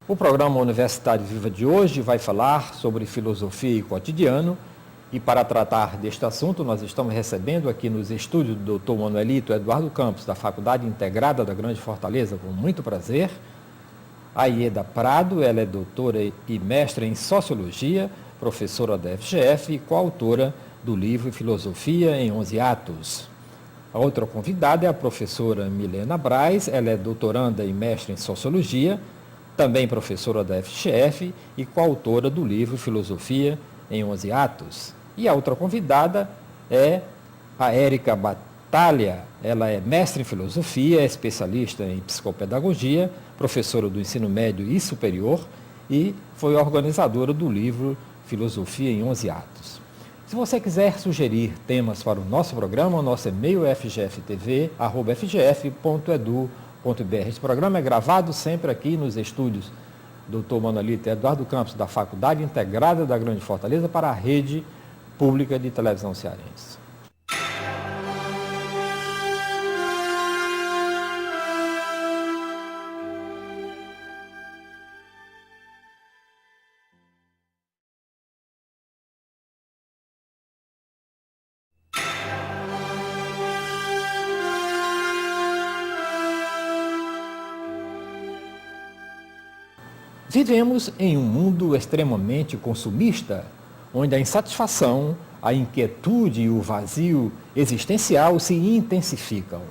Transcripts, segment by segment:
O programa Universidade Viva de hoje vai falar sobre filosofia e cotidiano. E para tratar deste assunto, nós estamos recebendo aqui nos estúdios do Dr. Manuelito Eduardo Campos, da Faculdade Integrada da Grande Fortaleza, com muito prazer. A Ieda Prado, ela é doutora e mestra em Sociologia, professora da FGF e coautora do livro Filosofia em 11 Atos. A outra convidada é a professora Milena Braz, ela é doutoranda e mestra em Sociologia, também professora da FGF e coautora do livro Filosofia em 11 Atos. E a outra convidada é a Érica Batalha, ela é mestre em Filosofia, é especialista em Psicopedagogia, professora do ensino médio e superior e foi organizadora do livro Filosofia em 11 Atos. Se você quiser sugerir temas para o nosso programa, o nosso e-mail é fgftv@fgf.edu.br. Esse programa é gravado sempre aqui nos estúdios do Dr. Manuelito Eduardo Campos, da Faculdade Integrada da Grande Fortaleza, para a Rede Pública de Televisão Cearense. Vivemos em um mundo extremamente consumista, onde a insatisfação, a inquietude e o vazio existencial se intensificam.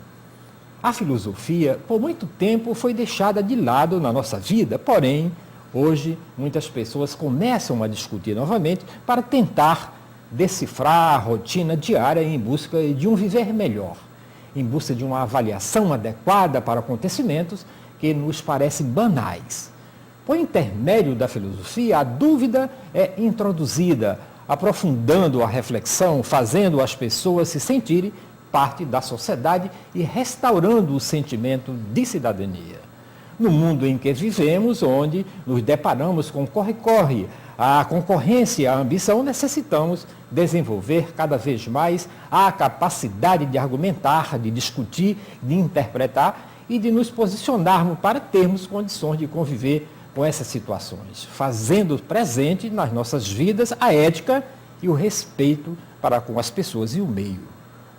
A filosofia, por muito tempo, foi deixada de lado na nossa vida, porém, hoje, muitas pessoas começam a discutir novamente para tentar decifrar a rotina diária em busca de um viver melhor, em busca de uma avaliação adequada para acontecimentos que nos parecem banais. Por intermédio da filosofia, a dúvida é introduzida, aprofundando a reflexão, fazendo as pessoas se sentirem parte da sociedade e restaurando o sentimento de cidadania. No mundo em que vivemos, onde nos deparamos com corre-corre, a concorrência e a ambição, necessitamos desenvolver cada vez mais a capacidade de argumentar, de discutir, de interpretar e de nos posicionarmos para termos condições de conviver com essas situações, fazendo presente nas nossas vidas a ética e o respeito para com as pessoas e o meio.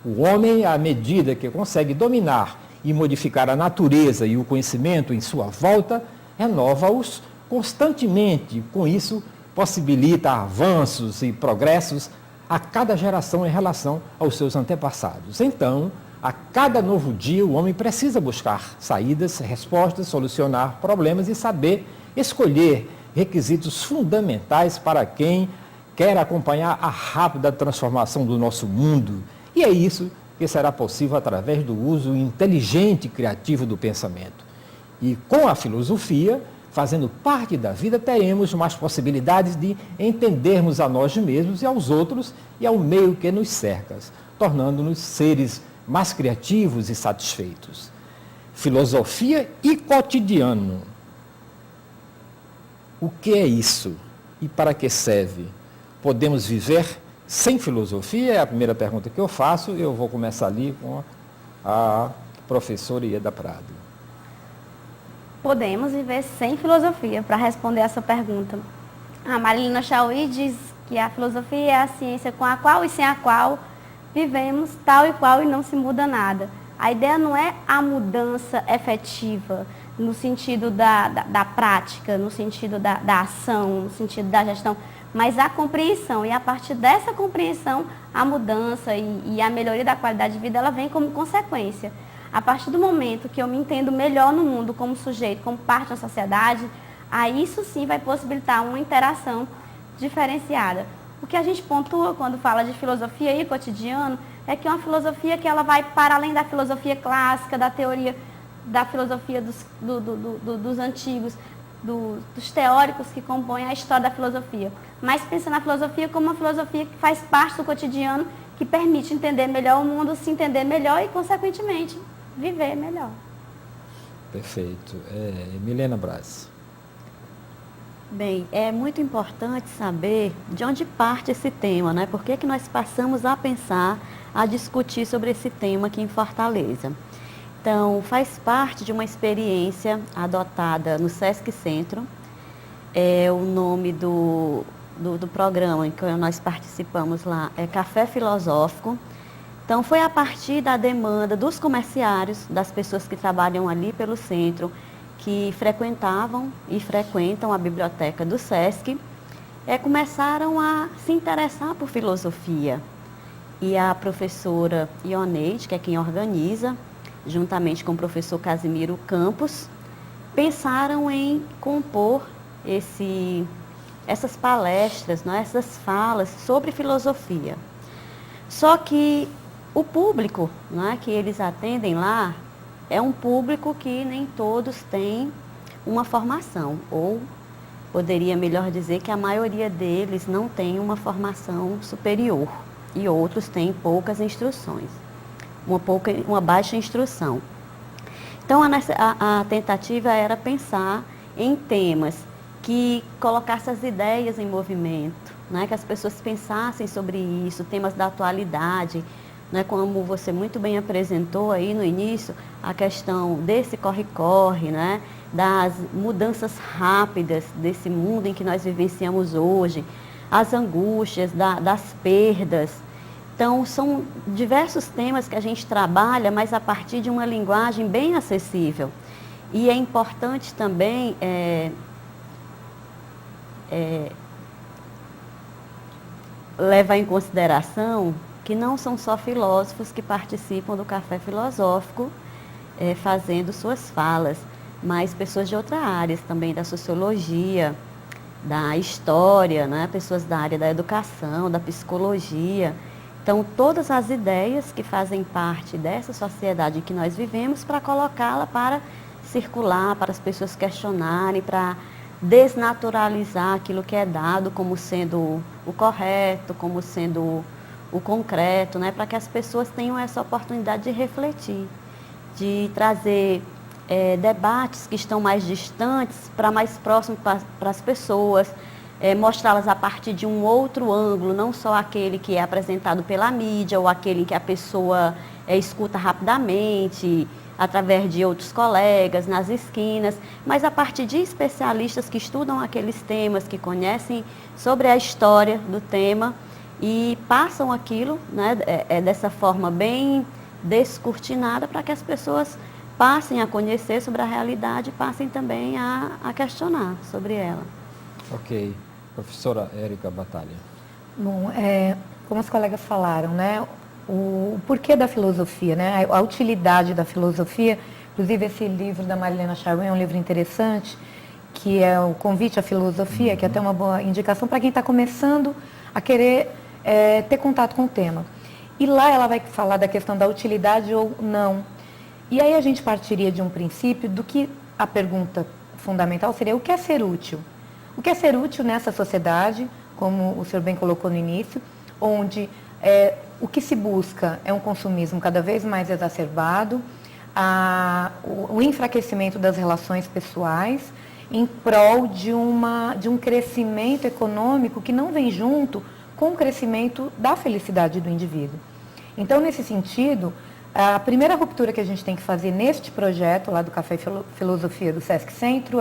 O homem, à medida que consegue dominar e modificar a natureza e o conhecimento em sua volta, renova-os constantemente. Com isso, possibilita avanços e progressos a cada geração em relação aos seus antepassados. Então, a cada novo dia, o homem precisa buscar saídas, respostas, solucionar problemas e saber escolher requisitos fundamentais para quem quer acompanhar a rápida transformação do nosso mundo. E é isso que será possível através do uso inteligente e criativo do pensamento. E com a filosofia, fazendo parte da vida, teremos mais possibilidades de entendermos a nós mesmos e aos outros e ao meio que nos cerca, tornando-nos seres mais criativos e satisfeitos. Filosofia e cotidiano. O que é isso e para que serve? Podemos viver sem filosofia? É a primeira pergunta que eu faço. Eu vou começar ali com a professora Ieda Prado. Podemos viver sem filosofia, para responder essa pergunta. A Marilena Chauí diz que a filosofia é a ciência com a qual e sem a qual vivemos tal e qual e não se muda nada. A ideia não é a mudança efetiva, no sentido da prática, no sentido da ação, no sentido da gestão, mas a compreensão. E a partir dessa compreensão, a mudança e a melhoria da qualidade de vida, ela vem como consequência. A partir do momento que eu me entendo melhor no mundo como sujeito, como parte da sociedade, aí isso sim vai possibilitar uma interação diferenciada. O que a gente pontua quando fala de filosofia e cotidiano é que é uma filosofia que ela vai para além da filosofia clássica, da teoria da filosofia dos antigos, dos teóricos que compõem a história da filosofia. Mas pensa na filosofia como uma filosofia que faz parte do cotidiano, que permite entender melhor o mundo, se entender melhor e, consequentemente, viver melhor. Perfeito. Milena Braz. Bem, é muito importante saber de onde parte esse tema, né? Por que nós passamos a pensar, a discutir sobre esse tema aqui em Fortaleza. Então, faz parte de uma experiência adotada no Sesc Centro, O nome do programa em que nós participamos lá é Café Filosófico. Então, foi a partir da demanda dos comerciários, das pessoas que trabalham ali pelo centro, que frequentavam e frequentam a biblioteca do SESC, começaram a se interessar por filosofia. E a professora Ioneide, que é quem organiza, juntamente com o professor Casimiro Campos, pensaram em compor essas palestras, não é? Essas falas sobre filosofia. Só que o público, não é, que eles atendem lá é um público que nem todos têm uma formação, ou poderia melhor dizer que a maioria deles não tem uma formação superior e outros têm poucas instruções, uma baixa instrução. Então a tentativa era pensar em temas que colocassem as ideias em movimento, né? Que as pessoas pensassem sobre isso, temas da atualidade, né? Como você muito bem apresentou aí no início, a questão desse corre-corre, né? Das mudanças rápidas desse mundo em que nós vivenciamos hoje, as angústias das perdas. Então, são diversos temas que a gente trabalha, mas a partir de uma linguagem bem acessível. E é importante também levar em consideração que não são só filósofos que participam do Café Filosófico fazendo suas falas, mas pessoas de outras áreas também, da sociologia, da história, né? Pessoas da área da educação, da psicologia. Então, todas as ideias que fazem parte dessa sociedade em que nós vivemos, para colocá-la para circular, para as pessoas questionarem, para desnaturalizar aquilo que é dado como sendo o correto, como sendo o concreto, né? Para que as pessoas tenham essa oportunidade de refletir, de trazer debates que estão mais distantes para mais próximos para as pessoas, mostrá-las a partir de um outro ângulo, não só aquele que é apresentado pela mídia ou aquele que a pessoa escuta rapidamente, através de outros colegas, nas esquinas, mas a partir de especialistas que estudam aqueles temas, que conhecem sobre a história do tema e passam aquilo, né, dessa forma bem descortinada, para que as pessoas passem a conhecer sobre a realidade e passem também a questionar sobre ela. Ok. Professora Érica Batalha. Bom, como os colegas falaram, né, o porquê da filosofia, né, a utilidade da filosofia. Inclusive, esse livro da Marilena Charwen é um livro interessante, que é o Convite à Filosofia, que é até uma boa indicação para quem está começando a querer ter contato com o tema. E lá ela vai falar da questão da utilidade ou não. E aí a gente partiria de um princípio do que a pergunta fundamental seria: o que é ser útil? O que é ser útil nessa sociedade, como o senhor bem colocou no início, onde o que se busca é um consumismo cada vez mais exacerbado, o enfraquecimento das relações pessoais, em prol de um crescimento econômico que não vem junto com o crescimento da felicidade do indivíduo. Então, nesse sentido, a primeira ruptura que a gente tem que fazer neste projeto lá do Café Filosofia do Sesc Centro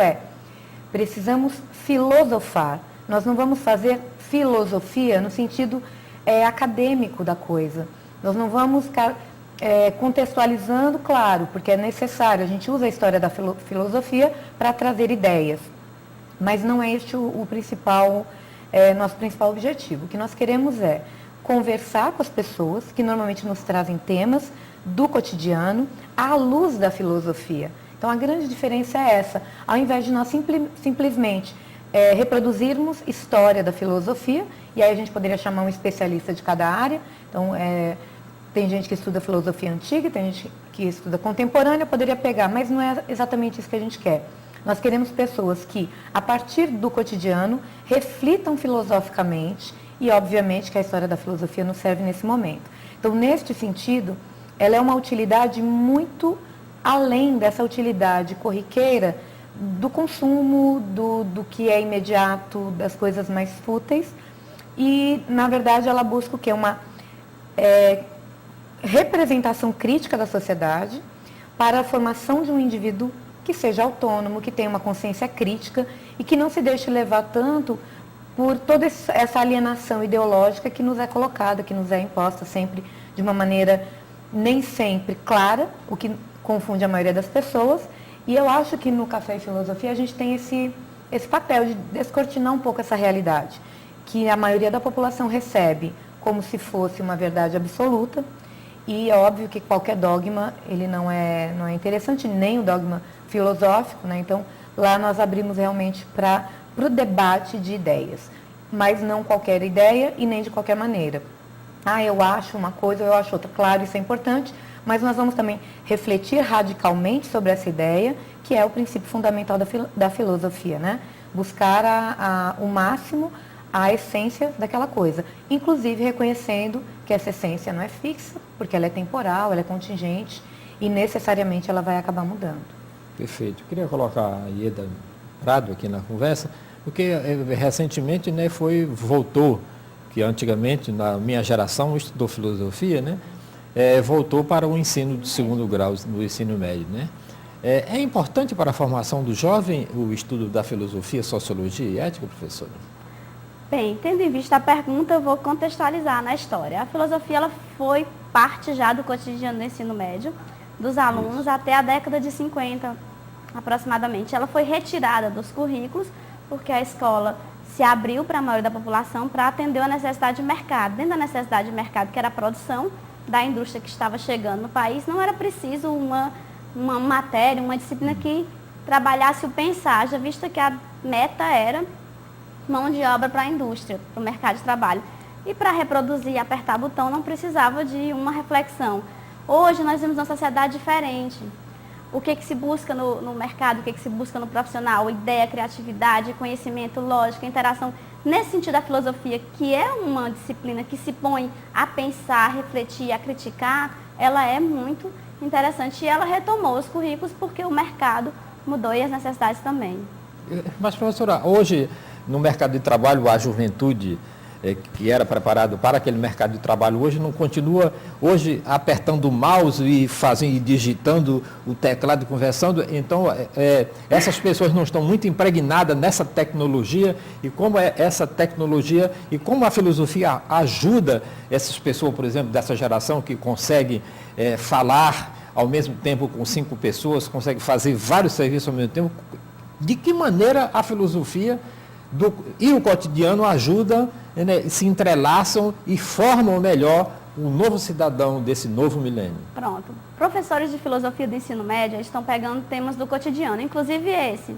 precisamos filosofar. Nós não vamos fazer filosofia no sentido acadêmico da coisa. Nós não vamos ficar contextualizando, claro, porque é necessário. A gente usa a história da filosofia para trazer ideias. Mas não é este o principal, nosso principal objetivo. O que nós queremos é conversar com as pessoas que normalmente nos trazem temas do cotidiano à luz da filosofia. Então, a grande diferença é essa. Ao invés de nós simplesmente reproduzirmos história da filosofia, e aí a gente poderia chamar um especialista de cada área. Então, tem gente que estuda filosofia antiga, tem gente que estuda contemporânea, poderia pegar, mas não é exatamente isso que a gente quer. Nós queremos pessoas que, a partir do cotidiano, reflitam filosoficamente, e obviamente que a história da filosofia nos serve nesse momento. Então, neste sentido, ela é uma utilidade muito além dessa utilidade corriqueira do consumo, do que é imediato, das coisas mais fúteis. E, na verdade, ela busca o quê? Uma representação crítica da sociedade para a formação de um indivíduo que seja autônomo, que tenha uma consciência crítica e que não se deixe levar tanto por toda essa alienação ideológica que nos é colocada, que nos é imposta sempre de uma maneira nem sempre clara, o que confunde a maioria das pessoas. E eu acho que no Café e Filosofia a gente tem esse papel de descortinar um pouco essa realidade, que a maioria da população recebe como se fosse uma verdade absoluta. E é óbvio que qualquer dogma, ele não é interessante, nem o dogma filosófico, né? Então, lá nós abrimos realmente para o debate de ideias, mas não qualquer ideia e nem de qualquer maneira. Eu acho uma coisa, eu acho outra. Claro, isso é importante, mas nós vamos também refletir radicalmente sobre essa ideia, que é o princípio fundamental da filosofia, né? Buscar o máximo, a essência daquela coisa, inclusive reconhecendo que essa essência não é fixa, porque ela é temporal, ela é contingente e necessariamente ela vai acabar mudando. Perfeito. Eu queria colocar a Ieda Prado aqui na conversa, porque recentemente, né, voltou, que antigamente, na minha geração, estudou filosofia, né, voltou para o ensino de segundo grau, no ensino médio, né. É importante para a formação do jovem o estudo da filosofia, sociologia e ética, professora? Bem, tendo em vista a pergunta, eu vou contextualizar na história. A filosofia ela foi parte já do cotidiano do ensino médio, dos alunos, até a década de 50, aproximadamente. Ela foi retirada dos currículos, porque a escola se abriu para a maioria da população para atender a necessidade de mercado. Dentro da necessidade de mercado, que era a produção da indústria que estava chegando no país, não era preciso uma matéria, uma disciplina que trabalhasse o pensar, já visto que a meta era mão de obra para a indústria, para o mercado de trabalho. E para reproduzir e apertar botão não precisava de uma reflexão. Hoje nós vemos uma sociedade diferente. O que se busca no mercado, o que se busca no profissional? Ideia, criatividade, conhecimento, lógica, interação. Nesse sentido, a filosofia, que é uma disciplina que se põe a pensar, a refletir, a criticar, ela é muito interessante. E ela retomou os currículos porque o mercado mudou e as necessidades também. Mas, professora, hoje, no mercado de trabalho, a juventude que era preparado para aquele mercado de trabalho hoje não continua hoje apertando o mouse e digitando o teclado e conversando. Então, essas pessoas não estão muito impregnadas nessa tecnologia e como é essa tecnologia e como a filosofia ajuda essas pessoas, por exemplo, dessa geração que consegue falar ao mesmo tempo com 5 pessoas, consegue fazer vários serviços ao mesmo tempo. De que maneira a filosofia e o cotidiano ajudam, né, se entrelaçam e formam melhor o novo cidadão desse novo milênio? Pronto. Professores de filosofia do ensino médio estão pegando temas do cotidiano, inclusive esse.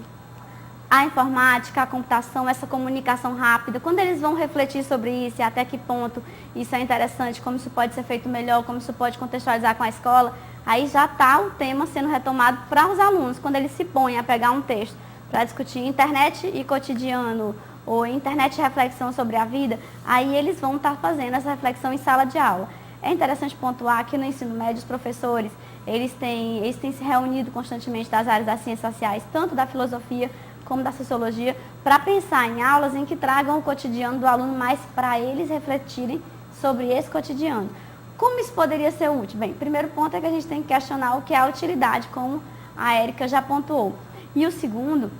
A informática, a computação, essa comunicação rápida, quando eles vão refletir sobre isso e até que ponto isso é interessante, como isso pode ser feito melhor, como isso pode contextualizar com a escola, aí já está o tema sendo retomado para os alunos, quando eles se põem a pegar um texto para discutir internet e cotidiano, ou internet e reflexão sobre a vida, aí eles vão estar fazendo essa reflexão em sala de aula. É interessante pontuar que no ensino médio os professores, eles têm se reunido constantemente das áreas das ciências sociais, tanto da filosofia como da sociologia, para pensar em aulas em que tragam o cotidiano do aluno mais para eles refletirem sobre esse cotidiano. Como isso poderia ser útil? Bem, primeiro ponto é que a gente tem que questionar o que é a utilidade, como a Érica já pontuou. E o segundo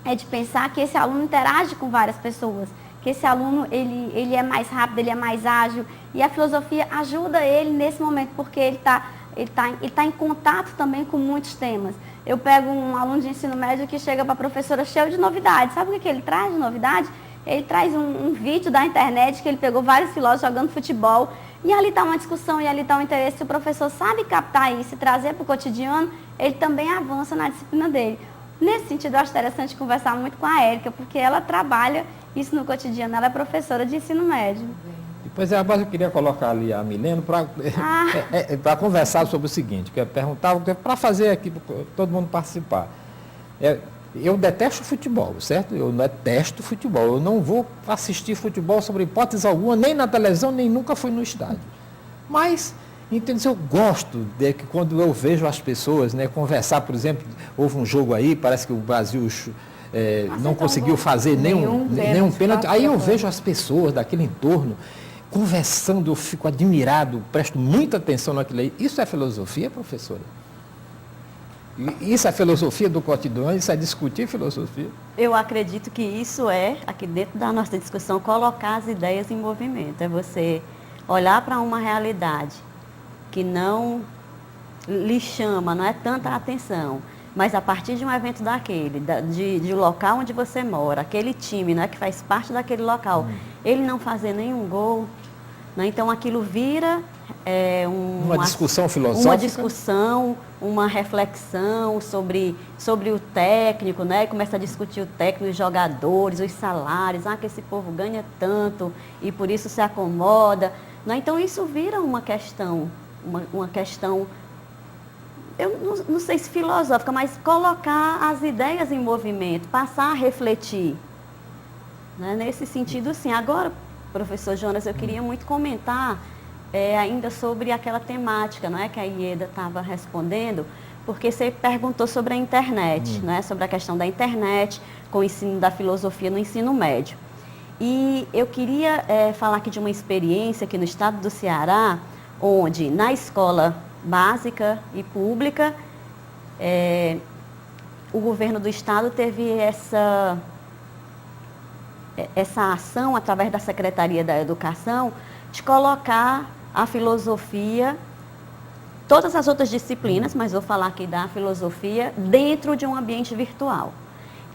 é de pensar que esse aluno interage com várias pessoas, que esse aluno ele é mais rápido, ele é mais ágil, e a filosofia ajuda ele nesse momento, porque ele tá em contato também com muitos temas. Eu pego um aluno de ensino médio que chega para a professora cheio de novidades. Sabe o que ele traz de novidade? Ele traz um vídeo da internet que ele pegou vários filósofos jogando futebol, e ali está uma discussão, e ali está um interesse. Se o professor sabe captar isso e trazer para o cotidiano, ele também avança na disciplina dele. Nesse sentido, eu acho interessante conversar muito com a Érica, porque ela trabalha isso no cotidiano, ela é professora de ensino médio. Pois é, mas eu queria colocar ali a Milena para conversar sobre o seguinte, que eu perguntava, para fazer aqui, para todo mundo participar. Eu detesto futebol, certo? Eu detesto futebol, eu não vou assistir futebol sobre hipótese alguma, nem na televisão, nem nunca fui no estádio. Mas... Entende? Eu gosto de que quando eu vejo as pessoas, né, conversar, por exemplo, houve um jogo aí, parece que o Brasil não conseguiu fazer nenhum pênalti. Aí eu vejo as pessoas daquele entorno conversando, eu fico admirado, presto muita atenção naquilo aí. Isso é filosofia, professora? Isso é filosofia do cotidiano, isso é discutir filosofia. Eu acredito que isso é, aqui dentro da nossa discussão, colocar as ideias em movimento. É você olhar para uma realidade que não lhe chama, não é tanta atenção, mas a partir de um evento daquele, de local onde você mora, aquele time, né, que faz parte daquele local, ele não fazer nenhum gol, né, então aquilo vira uma discussão filosófica. Uma discussão, uma reflexão sobre o técnico, né, e começa a discutir o técnico, os jogadores, os salários, que esse povo ganha tanto e por isso se acomoda. Né, então isso vira uma questão, eu não sei se filosófica, mas colocar as ideias em movimento, passar a refletir. Né? Nesse sentido, sim. Agora, professor Jonas, eu queria muito comentar ainda sobre aquela temática, não é, que a Ieda estava respondendo, porque você perguntou sobre a internet, né? Sobre a questão da internet, com o ensino da filosofia no ensino médio. E eu queria falar aqui de uma experiência aqui no estado do Ceará, onde na escola básica e pública, o governo do estado teve essa ação, através da Secretaria da Educação, de colocar a filosofia, todas as outras disciplinas, mas vou falar aqui da filosofia, dentro de um ambiente virtual.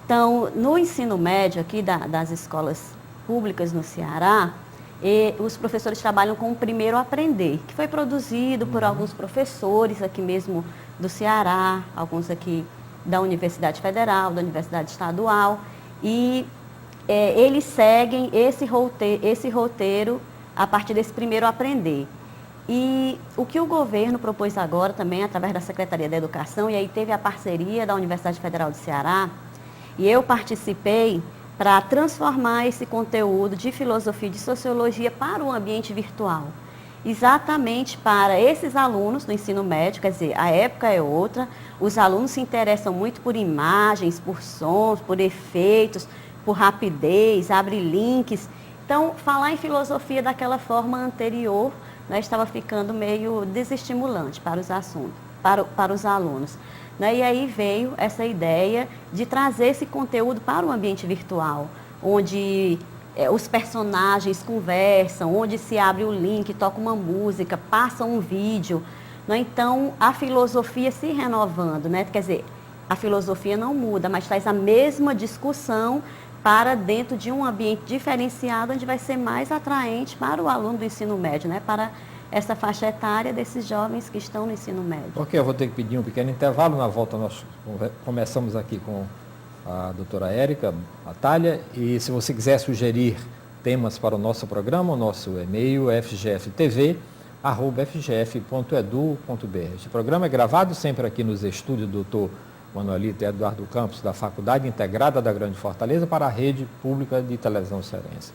Então, no ensino médio aqui das escolas públicas no Ceará, os professores trabalham com o Primeiro Aprender, que foi produzido por alguns professores aqui mesmo do Ceará, alguns aqui da Universidade Federal, da Universidade Estadual, e eles seguem esse roteiro a partir desse Primeiro Aprender. E o que o governo propôs agora também, através da Secretaria da Educação, e aí teve a parceria da Universidade Federal do Ceará, e eu participei para transformar esse conteúdo de filosofia e de sociologia para o ambiente virtual. Exatamente para esses alunos do ensino médio, quer dizer, a época é outra, os alunos se interessam muito por imagens, por sons, por efeitos, por rapidez, abre links. Então, falar em filosofia daquela forma anterior, né, estava ficando meio desestimulante para os assuntos, para os alunos. Né? E aí veio essa ideia de trazer esse conteúdo para o ambiente virtual, onde os personagens conversam, onde se abre o link, toca uma música, passa um vídeo. Né? Então, a filosofia se renovando, né? Quer dizer, a filosofia não muda, mas traz a mesma discussão para dentro de um ambiente diferenciado, onde vai ser mais atraente para o aluno do ensino médio, né? Para essa faixa etária desses jovens que estão no ensino médio. Ok, eu vou ter que pedir um pequeno intervalo. Na volta nós começamos aqui com a doutora Érica Batalha, e se você quiser sugerir temas para o nosso programa, o nosso e-mail é fgftv@fgf.edu.br. Este programa é gravado sempre aqui nos estúdios do Dr. Manuelito Eduardo Campos, da Faculdade Integrada da Grande Fortaleza, para a Rede Pública de Televisão Cearense.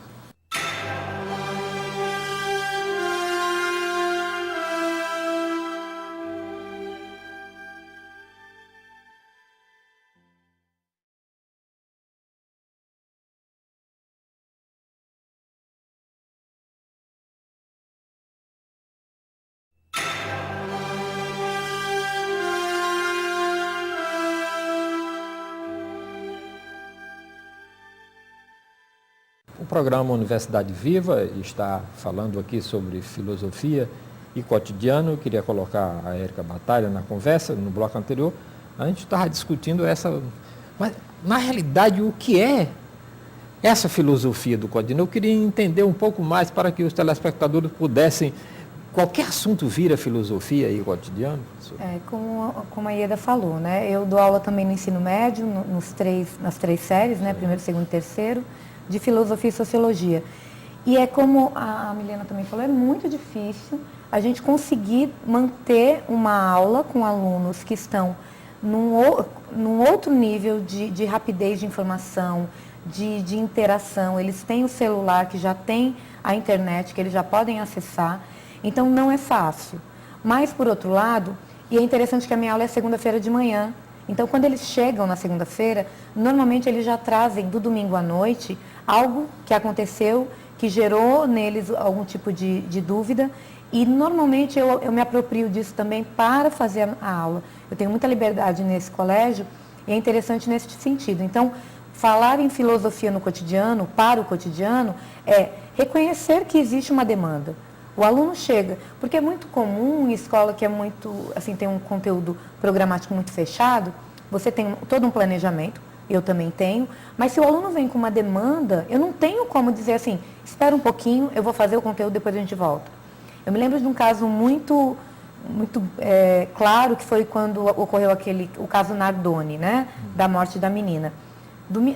O programa Universidade Viva está falando aqui sobre filosofia e cotidiano. Eu queria colocar a Érica Batalha na conversa, no bloco anterior. A gente estava discutindo essa... Mas, na realidade, o que é essa filosofia do cotidiano? Eu queria entender um pouco mais para que os telespectadores pudessem... Qualquer assunto vira filosofia e cotidiano? Como a Ieda falou, né? Eu dou aula também no ensino médio, nas três séries, né? Primeiro, segundo e terceiro, de filosofia e sociologia. E é como a Milena também falou, é muito difícil a gente conseguir manter uma aula com alunos que estão num outro nível de rapidez de informação, de interação. Eles têm o celular, que já tem a internet, que eles já podem acessar. Então, não é fácil. Mas, por outro lado, e é interessante que a minha aula é segunda-feira de manhã. Então, quando eles chegam na segunda-feira, normalmente eles já trazem do domingo à noite algo que aconteceu, que gerou neles algum tipo de dúvida. E normalmente eu me aproprio disso também para fazer a aula. Eu tenho muita liberdade nesse colégio e é interessante nesse sentido. Então, falar em filosofia no cotidiano, para o cotidiano, é reconhecer que existe uma demanda. O aluno chega, porque é muito comum em escola que é muito, assim, tem um conteúdo programático muito fechado, você tem todo um planejamento, eu também tenho, mas se o aluno vem com uma demanda, eu não tenho como dizer assim, espera um pouquinho, eu vou fazer o conteúdo, depois a gente volta. Eu me lembro de um caso muito claro, que foi quando ocorreu o caso Nardoni, né, da morte da menina.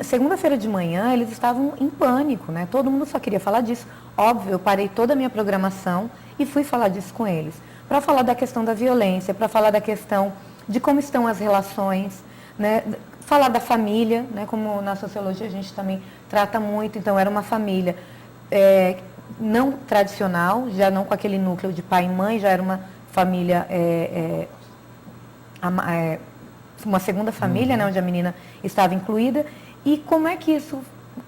Segunda-feira de manhã, eles estavam em pânico, né, todo mundo só queria falar disso. Óbvio, eu parei toda a minha programação e fui falar disso com eles. Para falar da questão da violência, para falar da questão de como estão as relações, né, falar da família, né, como na sociologia a gente também trata muito, então era uma família não tradicional, já não com aquele núcleo de pai e mãe, já era uma família, uma segunda família, né, onde a menina estava incluída. E como é que isso,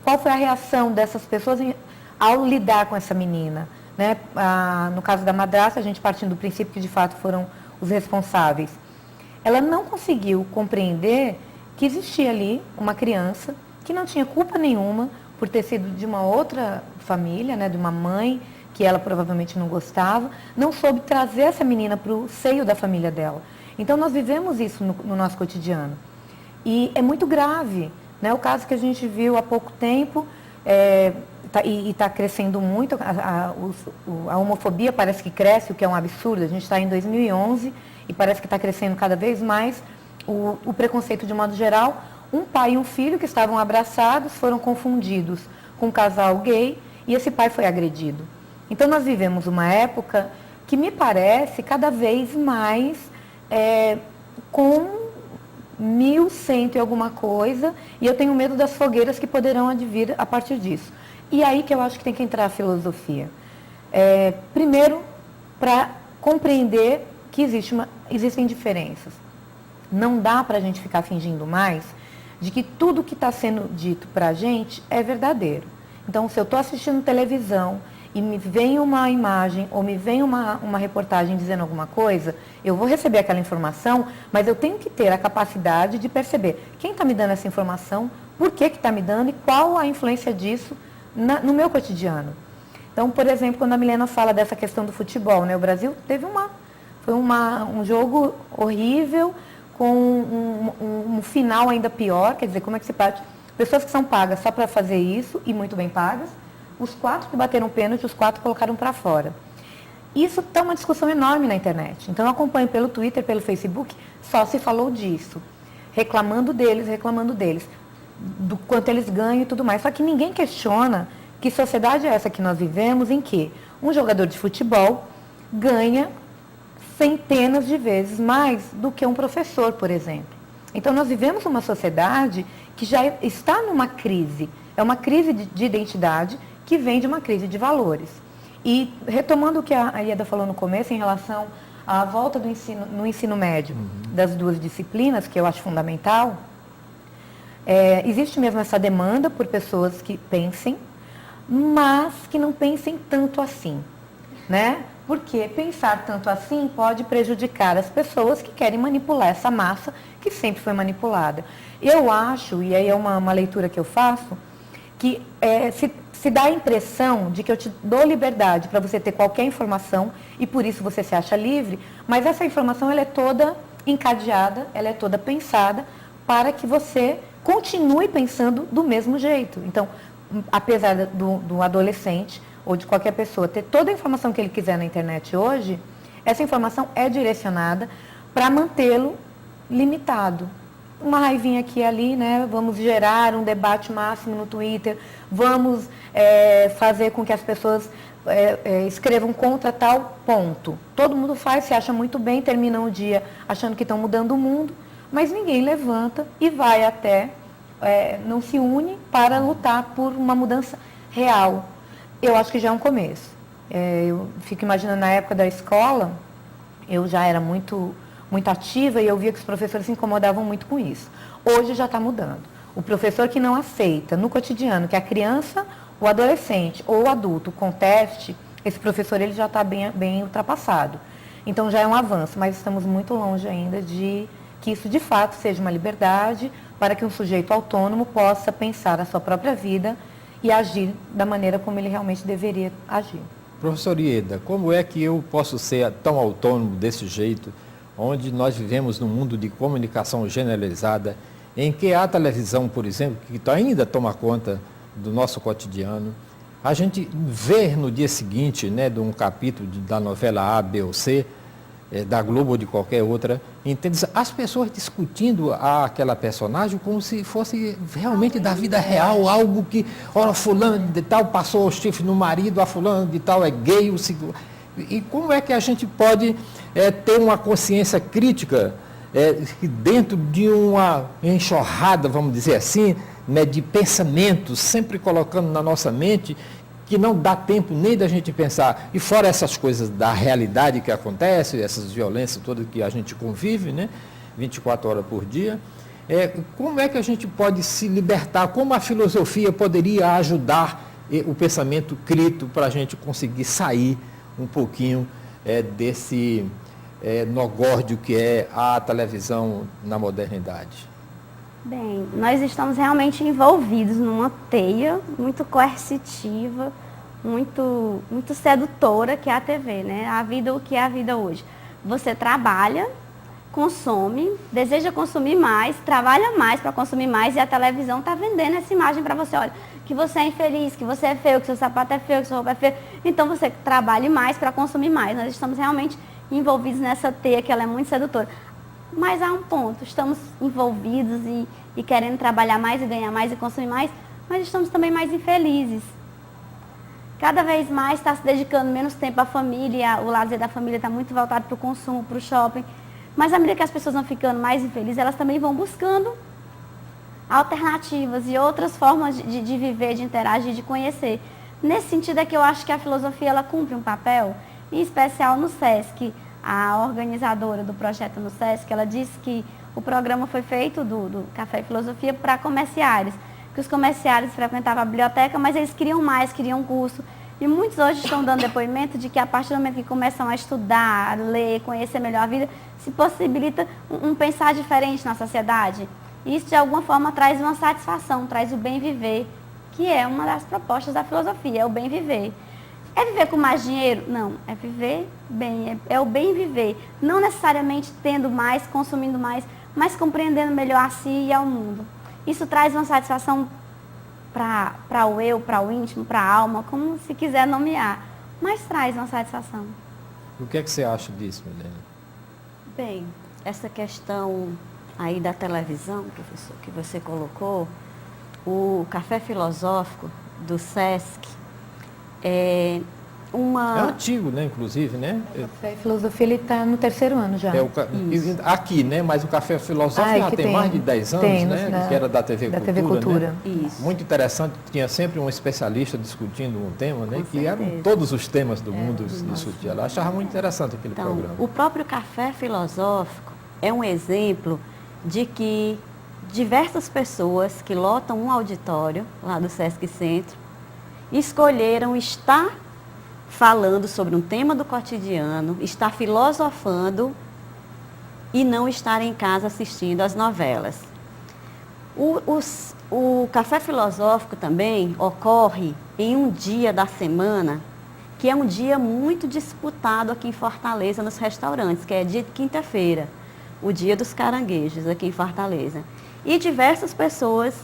qual foi a reação dessas pessoas ao lidar com essa menina? Né? No caso da madrasta, a gente partindo do princípio que de fato foram os responsáveis. Ela não conseguiu compreender que existia ali uma criança que não tinha culpa nenhuma por ter sido de uma outra família, né, de uma mãe que ela provavelmente não gostava, não soube trazer essa menina para o seio da família dela. Então nós vivemos isso no nosso cotidiano. E é muito grave, né? O caso que a gente viu há pouco tempo, e está crescendo muito, a homofobia parece que cresce, o que é um absurdo. A gente está em 2011 e parece que está crescendo cada vez mais o preconceito de modo geral. Um pai e um filho que estavam abraçados foram confundidos com um casal gay e esse pai foi agredido. Então nós vivemos uma época que me parece cada vez mais com 1100 e alguma coisa, e eu tenho medo das fogueiras que poderão advir a partir disso. E aí que eu acho que tem que entrar a filosofia. Primeiro, para compreender que existem diferenças. Não dá para a gente ficar fingindo mais de que tudo que está sendo dito para a gente é verdadeiro. Então, se eu estou assistindo televisão e me vem uma imagem ou me vem uma reportagem dizendo alguma coisa, eu vou receber aquela informação, mas eu tenho que ter a capacidade de perceber quem está me dando essa informação, por que está me dando e qual a influência disso no meu cotidiano. Então, por exemplo, quando a Milena fala dessa questão do futebol, né, o Brasil teve um jogo horrível, com um final ainda pior, quer dizer, como é que se parte? Pessoas que são pagas só para fazer isso, e muito bem pagas, os 4 que bateram pênalti, os 4 colocaram para fora. Isso está uma discussão enorme na internet. Então, eu acompanho pelo Twitter, pelo Facebook, só se falou disso. Reclamando deles, do quanto eles ganham e tudo mais. Só que ninguém questiona que sociedade é essa que nós vivemos, em que um jogador de futebol ganha centenas de vezes mais do que um professor, por exemplo. Então, nós vivemos uma sociedade que já está numa crise. É uma crise de identidade que vem de uma crise de valores. E retomando o que a Ieda falou no começo em relação à volta do ensino, no ensino médio, das 2 disciplinas, que eu acho fundamental, existe mesmo essa demanda por pessoas que pensem, mas que não pensem tanto assim, né? Porque pensar tanto assim pode prejudicar as pessoas que querem manipular essa massa que sempre foi manipulada. Eu acho, e aí é uma leitura que eu faço, que se dá a impressão de que eu te dou liberdade para você ter qualquer informação e por isso você se acha livre, mas essa informação ela é toda encadeada, ela é toda pensada para que você continue pensando do mesmo jeito. Então, apesar do adolescente ou de qualquer pessoa ter toda a informação que ele quiser na internet hoje, essa informação é direcionada para mantê-lo limitado. Uma raivinha aqui e ali, né? Vamos gerar um debate máximo no Twitter, vamos fazer com que as pessoas escrevam contra tal ponto. Todo mundo faz, se acha muito bem, termina o dia achando que estão mudando o mundo, mas ninguém levanta e vai até, não se une para lutar por uma mudança real. Eu acho que já é um começo. Eu fico imaginando na época da escola, eu já era muito ativa e eu via que os professores se incomodavam muito com isso. Hoje já está mudando. O professor que não aceita no cotidiano que a criança, o adolescente ou o adulto conteste esse professor ele já está bem ultrapassado. Então já é um avanço, mas estamos muito longe ainda de que isso de fato seja uma liberdade para que um sujeito autônomo possa pensar a sua própria vida e agir da maneira como ele realmente deveria agir. Professor Ieda, como é que eu posso ser tão autônomo desse jeito, onde nós vivemos num mundo de comunicação generalizada, em que a televisão, por exemplo, que ainda toma conta do nosso cotidiano, a gente vê no dia seguinte, né, de um capítulo da novela A, B ou C, da Globo ou de qualquer outra, entende? As pessoas discutindo aquela personagem como se fosse realmente da vida real, algo que, ora, fulano de tal passou o chifre no marido, a fulano de tal é gay, e como é que a gente pode ter uma consciência crítica dentro de uma enxurrada, vamos dizer assim, né, de pensamentos, sempre colocando na nossa mente, que não dá tempo nem da gente pensar. E fora essas coisas da realidade que acontece, essas violências todas que a gente convive, né, 24 horas por dia, como é que a gente pode se libertar? Como a filosofia poderia ajudar o pensamento crítico para a gente conseguir sair um pouquinho desse nogórdio que é a televisão na modernidade? Bem, nós estamos realmente envolvidos numa teia muito coercitiva, muito sedutora, que é a TV, né? A vida, o que é a vida hoje? Você trabalha, consome, deseja consumir mais, trabalha mais para consumir mais, e a televisão está vendendo essa imagem para você. Olha, que você é infeliz, que você é feio, que seu sapato é feio, que sua roupa é feia. Então você trabalhe mais para consumir mais. Nós estamos realmente envolvidos nessa teia que ela é muito sedutora. Mas há um ponto, estamos envolvidos e querendo trabalhar mais e ganhar mais e consumir mais, mas estamos também mais infelizes. Cada vez mais está se dedicando menos tempo à família, o lazer da família está muito voltado para o consumo, para o shopping. Mas à medida que as pessoas vão ficando mais infelizes, elas também vão buscando alternativas e outras formas de viver, de interagir, de conhecer. Nesse sentido é que eu acho que a filosofia ela cumpre um papel, em especial no SESC. A organizadora do projeto no SESC, ela disse que o programa foi feito do Café e Filosofia para comerciários, que os comerciários frequentavam a biblioteca, mas eles queriam mais, queriam curso. E muitos hoje estão dando depoimento de que a partir do momento que começam a estudar, a ler, conhecer melhor a vida, se possibilita um pensar diferente na sociedade. E isso, de alguma forma, traz uma satisfação, traz o bem viver, que é uma das propostas da filosofia, é o bem viver. É viver com mais dinheiro? Não, é viver bem, é o bem viver. Não necessariamente tendo mais, consumindo mais, mas compreendendo melhor a si e ao mundo. Isso traz uma satisfação para o eu, para o íntimo, para a alma, como se quiser nomear, mas traz uma satisfação. O que é que você acha disso, Milene? Bem, essa questão aí da televisão, professor, que você colocou, o Café Filosófico do SESC, é antigo, né, inclusive, né? O Café e Filosofia, ele está no 3º ano já. Aqui, né? Mas o Café Filosófico já tem mais de 10 anos, né? Que era da TV Cultura. TV Cultura. Né? Isso. Muito interessante, tinha sempre um especialista discutindo um tema, né? Que eram todos os temas do mundo discutidos. Eu achava muito interessante aquele programa. O próprio Café Filosófico é um exemplo de que diversas pessoas que lotam um auditório lá do Sesc Centro escolheram estar falando sobre um tema do cotidiano, estar filosofando e não estar em casa assistindo às novelas. O Café Filosófico também ocorre em um dia da semana, que é um dia muito disputado aqui em Fortaleza nos restaurantes, que é dia de quinta-feira, o dia dos caranguejos aqui em Fortaleza. E diversas pessoas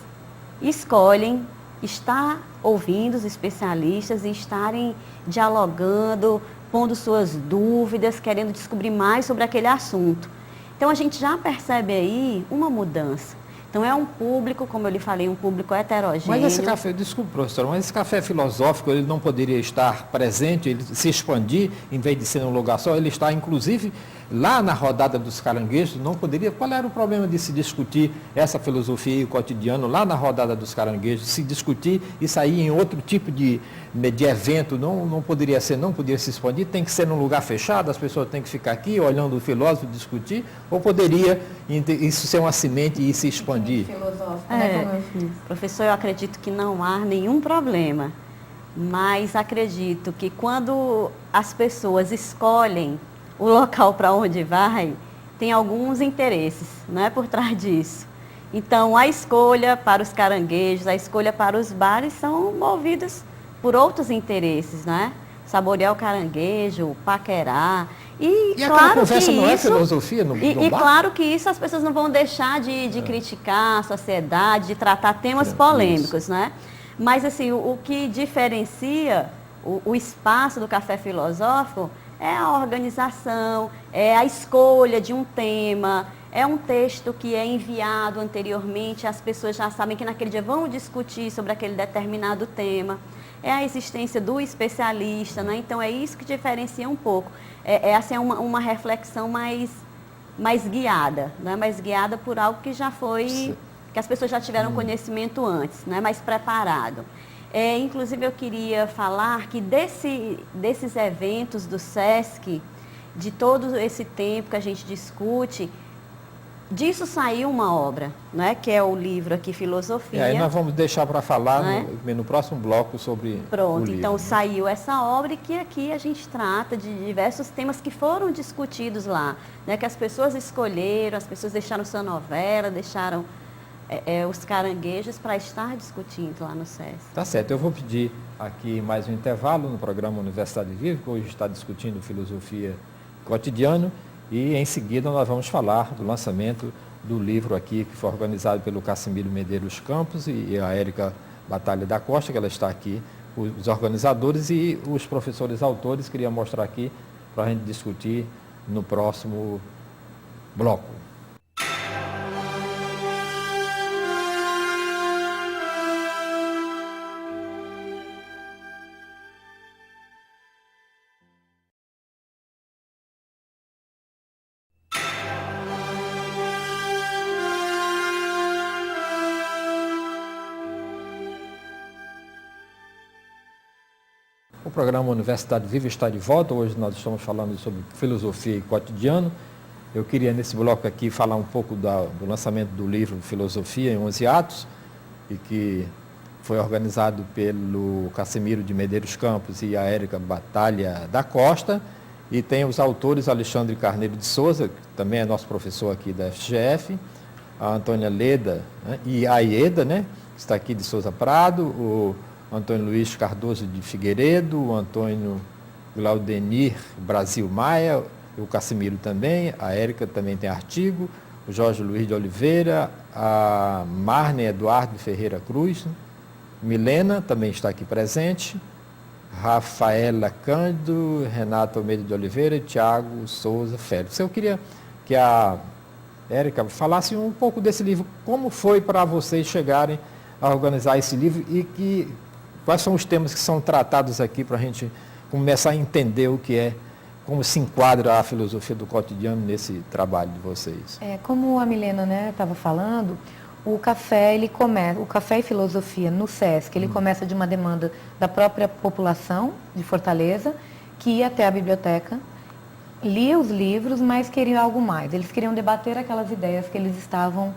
escolhem estar ouvindo os especialistas e estarem dialogando, pondo suas dúvidas, querendo descobrir mais sobre aquele assunto. Então, a gente já percebe aí uma mudança. Então, é um público, como eu lhe falei, um público heterogêneo. Mas esse café, desculpe, professor, mas esse café filosófico, ele não poderia estar presente, ele se expandir, em vez de ser num lugar só, ele está, inclusive, lá na rodada dos caranguejos, não poderia? Qual era o problema de se discutir essa filosofia e o cotidiano lá na rodada dos caranguejos, se discutir e sair em outro tipo de evento? Não poderia ser, não poderia se expandir? Tem que ser num lugar fechado, as pessoas têm que ficar aqui olhando o filósofo discutir? Ou poderia isso ser uma semente e se expandir? Professor, eu acredito que não há nenhum problema mas acredito que quando as pessoas escolhem o local para onde vai, tem alguns interesses, não é, por trás disso. Então, a escolha para os caranguejos, a escolha para os bares são movidas por outros interesses, né? Saborear o caranguejo, paquerar. E aquela claro conversa que não é isso, filosofia no bar? claro que isso as pessoas não vão deixar de criticar a sociedade, de tratar temas polêmicos, né? Mas assim, o que diferencia o espaço do café filosófico é a organização, é a escolha de um tema, é um texto que é enviado anteriormente, as pessoas já sabem que naquele dia vão discutir sobre aquele determinado tema. É a existência do especialista, né? Então é isso que diferencia um pouco. Assim, uma reflexão mais guiada, né? Mais guiada por algo que já foi, que as pessoas já tiveram conhecimento antes, né? Mais preparado. Inclusive eu queria falar que desses eventos do SESC, de todo esse tempo que a gente discute, disso saiu uma obra, né, que é o livro aqui, Filosofia. Aí nós vamos deixar para falar né? no próximo bloco sobre Pronto, o livro. então né? saiu essa obra e que aqui a gente trata de diversos temas que foram discutidos lá, né, que as pessoas escolheram, as pessoas deixaram sua novela, deixaram os caranguejos para estar discutindo lá no SESC. Tá certo, eu vou pedir aqui mais um intervalo no programa Universidade Viva, que hoje está discutindo filosofia cotidiano. E em seguida nós vamos falar do lançamento do livro aqui, que foi organizado pelo Cassimiro Medeiros Campos e a Érica Batalha da Costa, que ela está aqui, os organizadores e os professores autores, queria mostrar aqui para a gente discutir no próximo bloco. O programa Universidade Viva está de volta. Hoje nós estamos falando sobre filosofia e cotidiano. Eu queria, nesse bloco aqui, falar um pouco do lançamento do livro Filosofia em 11 Atos, e que foi organizado pelo Cassimiro de Medeiros Campos e a Érica Batalha da Costa. E tem os autores Alexandre Carneiro de Souza, que também é nosso professor aqui da FGF, a Antônia Leda, né, e a Ieda, né, que está aqui de Souza Prado, o Antônio Luiz Cardoso de Figueiredo, o Antônio Glaudenir Brasil Maia, o Cassimiro também, a Érica também tem artigo, o Jorge Luiz de Oliveira, a Marne Eduardo Ferreira Cruz, Milena também está aqui presente, Rafaela Cândido, Renato Almeida de Oliveira e Tiago Souza Félix. Eu queria que a Érica falasse um pouco desse livro, como foi para vocês chegarem a organizar esse livro e quais são os temas que são tratados aqui para a gente começar a entender o que é, como se enquadra a filosofia do cotidiano nesse trabalho de vocês. Como a Milena estava falando, o café e filosofia no SESC, ele começa de uma demanda da própria população de Fortaleza, que ia até a biblioteca, lia os livros, mas queriam algo mais. Eles queriam debater aquelas ideias que eles estavam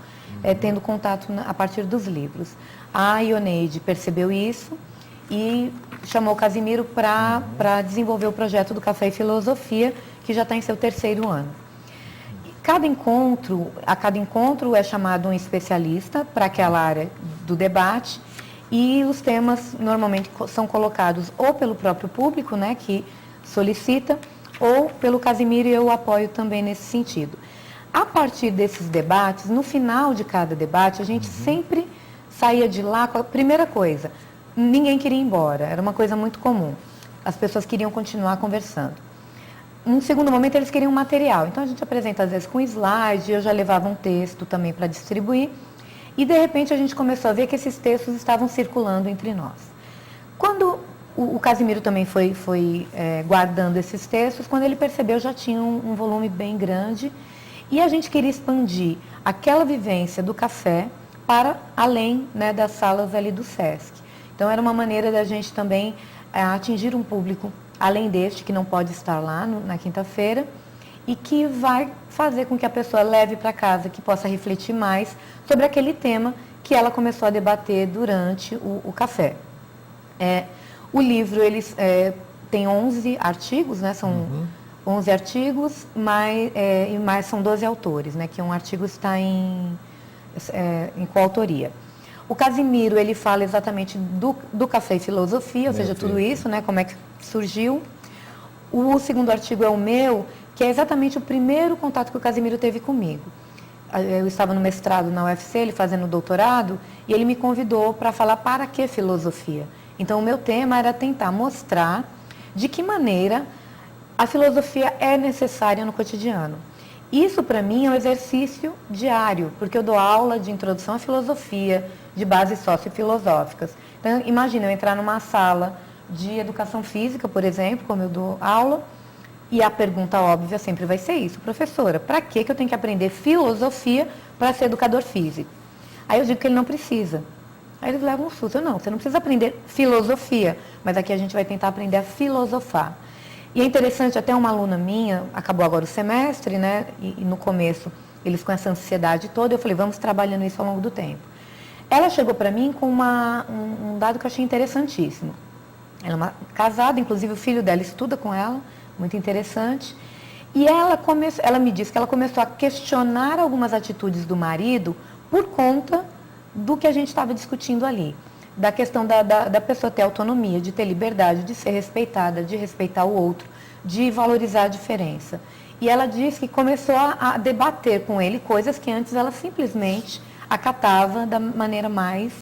tendo contato a partir dos livros. A Ioneide percebeu isso e chamou o Cassimiro para desenvolver o projeto do Café e Filosofia, que já está em seu 3º ano. A cada encontro é chamado um especialista para aquela área do debate, e os temas normalmente são colocados ou pelo próprio público, né, que solicita, ou pelo Cassimiro, e eu apoio também nesse sentido. A partir desses debates, no final de cada debate, a gente sempre saía de lá com a primeira coisa: ninguém queria ir embora, era uma coisa muito comum. As pessoas queriam continuar conversando. Num segundo momento, eles queriam material. Então, a gente apresenta, às vezes, com slide, eu já levava um texto também para distribuir. E, de repente, a gente começou a ver que esses textos estavam circulando entre nós. Quando o Cassimiro também foi guardando esses textos, quando ele percebeu, já tinha um volume bem grande. E a gente queria expandir aquela vivência do café para além, né, das salas ali do SESC. Então, era uma maneira da gente também atingir um público além deste, que não pode estar lá na quinta-feira, e que vai fazer com que a pessoa leve para casa, que possa refletir mais sobre aquele tema que ela começou a debater durante o café. O livro, eles tem 11 artigos, né? São 11 artigos, mas são 12 autores, né? Que um artigo está em coautoria. O Casimiro, ele fala exatamente do café e filosofia, ou seja, tudo isso, né? Como é que surgiu. O segundo artigo é o meu, que é exatamente o primeiro contato que o Casimiro teve comigo. Eu estava no mestrado na UFC, ele fazendo doutorado, e ele me convidou para falar para que filosofia. Então, o meu tema era tentar mostrar de que maneira a filosofia é necessária no cotidiano. Isso, para mim, é um exercício diário, porque eu dou aula de introdução à filosofia, de bases sociofilosóficas. Então, imagina eu entrar numa sala de educação física, por exemplo, como eu dou aula, e a pergunta óbvia sempre vai ser isso: professora, para que eu tenho que aprender filosofia para ser educador físico? Aí eu digo que ele não precisa. Aí eles levam um susto. Não, você não precisa aprender filosofia, mas aqui a gente vai tentar aprender a filosofar. E é interessante, até uma aluna minha, acabou agora o semestre, né? E no começo eles com essa ansiedade toda, eu falei, vamos trabalhando isso ao longo do tempo. Ela chegou para mim com um dado que eu achei interessantíssimo. Ela é uma casada, inclusive o filho dela estuda com ela, muito interessante. E ela me disse que ela começou a questionar algumas atitudes do marido por conta do que a gente estava discutindo ali. Da questão da pessoa ter autonomia, de ter liberdade, de ser respeitada, de respeitar o outro, de valorizar a diferença. E ela disse que começou a debater com ele coisas que antes ela simplesmente acatava da maneira mais